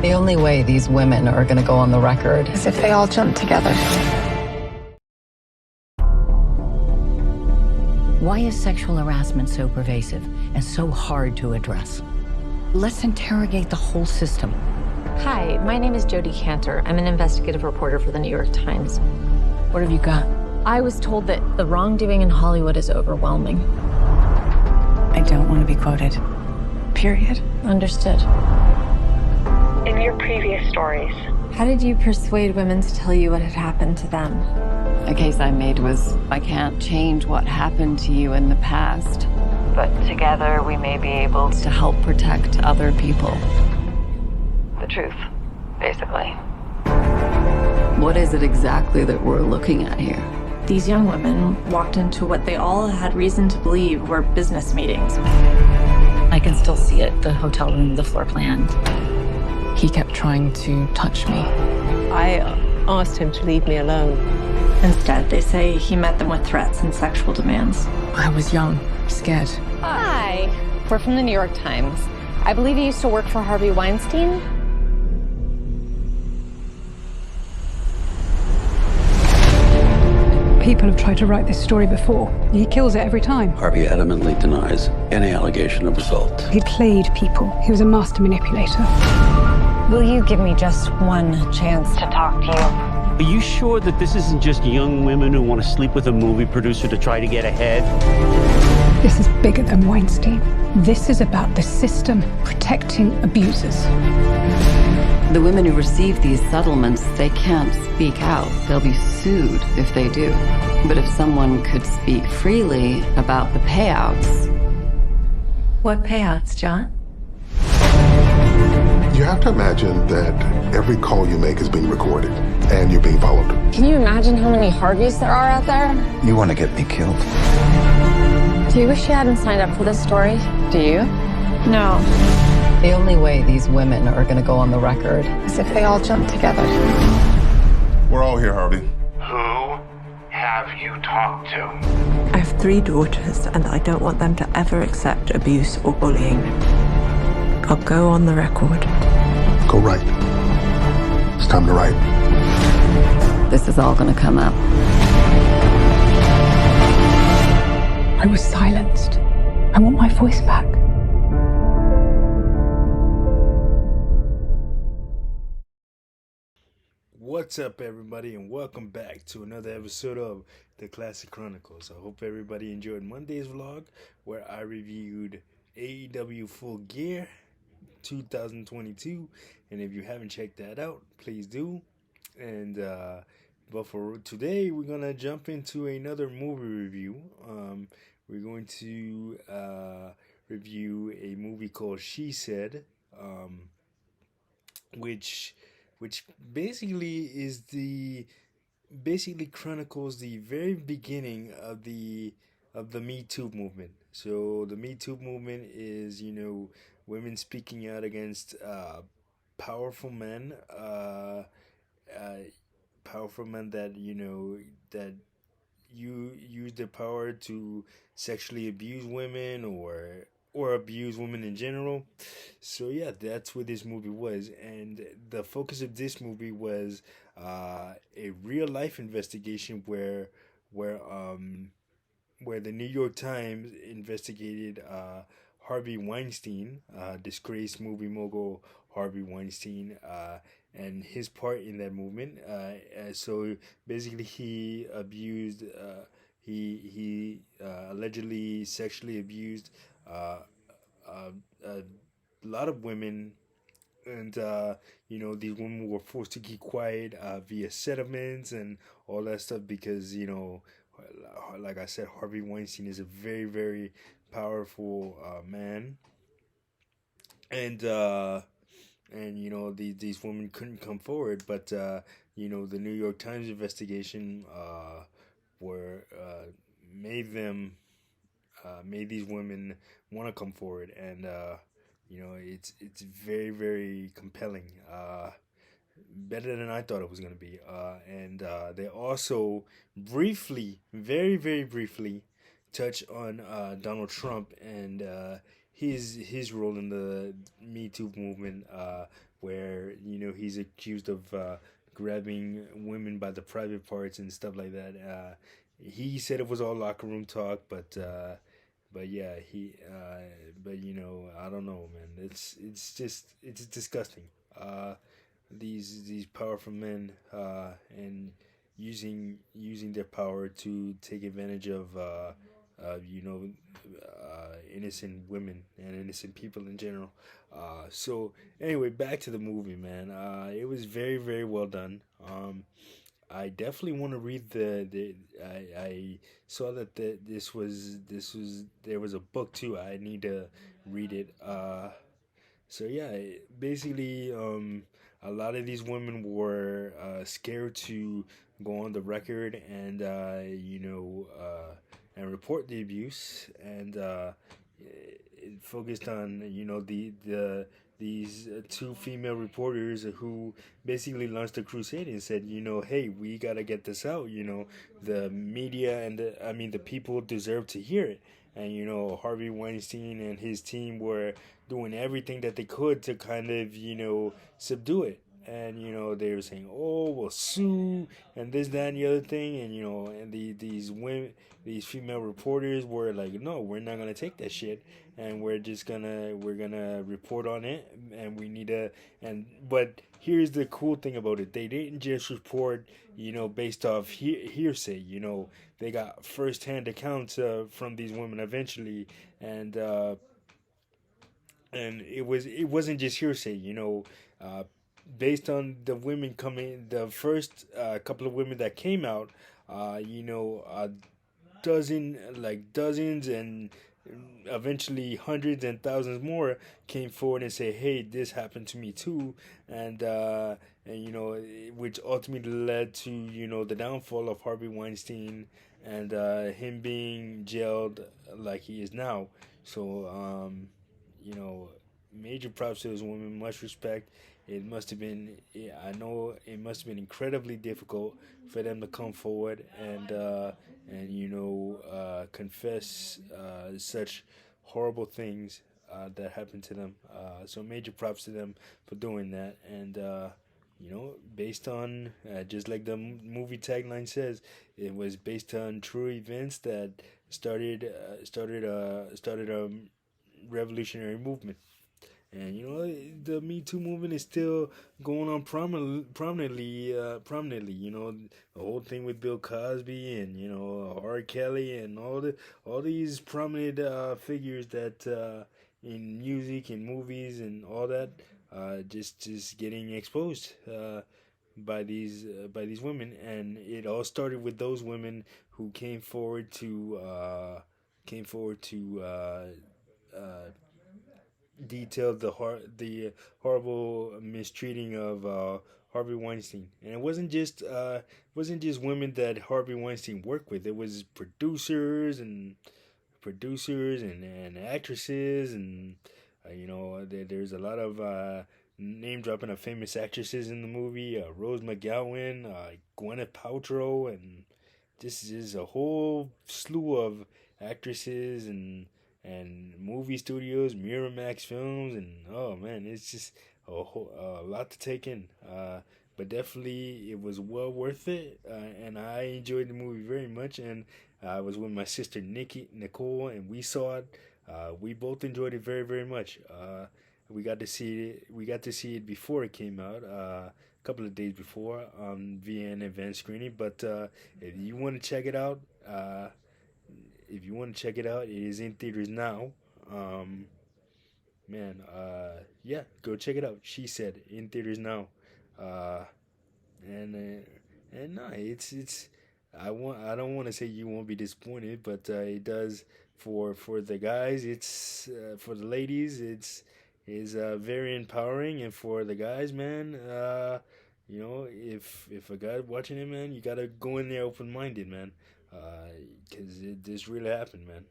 The only way these women are going to go on the record As if they all jump together. Why is sexual harassment so pervasive and so hard to address? Let's interrogate the whole system. Hi, my name is Jodi Cantor. I'm an investigative reporter for the New York Times. What have you got? I was told that the wrongdoing in Hollywood is overwhelming. I don't want to be quoted. Period. Understood. In your previous stories, How did you persuade women to tell you what had happened to them? The case I made was, I can't change what happened to you in the past, but together we may be able to help protect other people. The truth, basically. What is it exactly that we're looking at here? These young women walked into what they all had reason to believe were business meetings. I can still see it, the hotel room, the floor plan. He kept trying to touch me. I asked him to leave me alone. Instead, they say he met them with threats and sexual demands. I was young, scared. Hi, we're from the New York Times. I believe you used to work for Harvey Weinstein. People have tried to write this story before. He kills it every time. Harvey adamantly denies any allegation of assault. He played people. He was a master manipulator. Will you give me just one chance to talk to you? Are you sure that this isn't just young women who want to sleep with a movie producer to try to get ahead? This is bigger than Weinstein. This is about the system protecting abusers. The women who receive these settlements, they can't speak out. They'll be sued if they do. But if someone could speak freely about the payouts... What payouts, John? You have to imagine that every call you make is being recorded and you're being followed. Can you imagine how many Harveys there are out there? You want to get me killed? Do you wish you hadn't signed up for this story? Do you? No. The only way these women are going to go on the record As if they all jump together. We're all here, Harvey. Who have you talked to? I have 3 daughters, and I don't want them to ever accept abuse or bullying. I'll go on the record. Go write. It's time to write. This is all going to come up. I was silenced. I want my voice back. What's up, everybody, and welcome back to another episode of the Classic Chronicles. I hope everybody enjoyed Monday's vlog where I reviewed AEW Full Gear 2022, and if you haven't checked that out, please do. And but for today, we're gonna jump into another movie review. We're going to review a movie called She Said, which basically chronicles the very beginning of the Me Too movement. So the Me Too movement is, women speaking out against powerful men, that that you use their power to sexually abuse women or abuse women in general. So yeah, that's what this movie was, and the focus of this movie was a real life investigation where the New York Times investigated Harvey Weinstein, disgraced movie mogul Harvey Weinstein, and his part in that movement. So basically, he abused, he allegedly sexually abused a lot of women, and these women were forced to keep quiet via settlements and all that stuff because like I said, Harvey Weinstein is a very, very powerful man, and these women couldn't come forward, but the New York Times investigation made these women want to come forward, and it's very, very compelling, better than I thought it was going to be, and they also briefly, very, very briefly, touch on Donald Trump and his role in the Me Too movement, where he's accused of grabbing women by the private parts and stuff like that. He said it was all locker room talk, but yeah, but I don't know, man. It's disgusting. These powerful men and using their power to take advantage of innocent women and innocent people in general. So anyway, back to the movie, man. It was very, very well done. I definitely want to read I saw that there was a book too. I need to read it. So yeah, basically, a lot of these women were scared to go on the record and and report the abuse, and it focused on these two female reporters who basically launched a crusade and said, hey, we gotta get this out. The media and the people deserve to hear it. And Harvey Weinstein and his team were doing everything that they could to kind of subdue it. And they were saying, oh, we'll sue and this, that, and the other thing. And and these women, these female reporters were like, no, we're not gonna take that shit, and we're gonna report on it, and we need to. But here's the cool thing about it: they didn't just report based off hearsay. They got first-hand accounts from these women eventually, and it wasn't just hearsay. Based on the women the first couple of women that came out, dozens and eventually hundreds and thousands more came forward and say, hey, this happened to me too. And which ultimately led to the downfall of Harvey Weinstein and him being jailed like he is now. So major props to those women, much respect. It must have been, I know it must have been incredibly difficult for them to come forward and confess such horrible things that happened to them. So major props to them for doing that. And based on just like the movie tagline says, it was based on true events that started a revolutionary movement. And the Me Too movement is still going on prominently. The whole thing with Bill Cosby and R. Kelly and all these prominent figures that in music and movies and all that, just getting exposed by these women. And it all started with those women who came forward to detailed the horrible mistreating of Harvey Weinstein. And it wasn't just women that Harvey Weinstein worked with. It was producers and actresses, and there's a lot of name dropping of famous actresses in the movie. Rose McGowan, Gwyneth Paltrow, and this is a whole slew of actresses and movie studios, Miramax Films, and oh man, it's just a lot to take in. But definitely, it was well worth it, and I enjoyed the movie very much. And I was with my sister Nicole, and we saw it. We both enjoyed it very, very much. We got to see it before it came out, a couple of days before, via an event screening. But if you want to check it out, it is in theaters now. Yeah, go check it out. She said in theaters now. And no, it's I don't want to say you won't be disappointed, but it does for the guys. It's for the ladies. It's very empowering, and for the guys, man. If a guy watching it, man, you gotta go in there open minded, man. Because this really happened, man.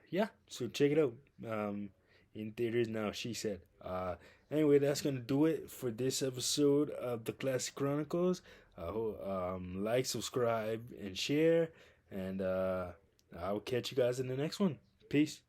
Yeah, so check it out. In theaters now, she said. Anyway, that's gonna do it for this episode of the Classic Chronicles. Like, subscribe, and share, and I'll catch you guys in the next one. Peace.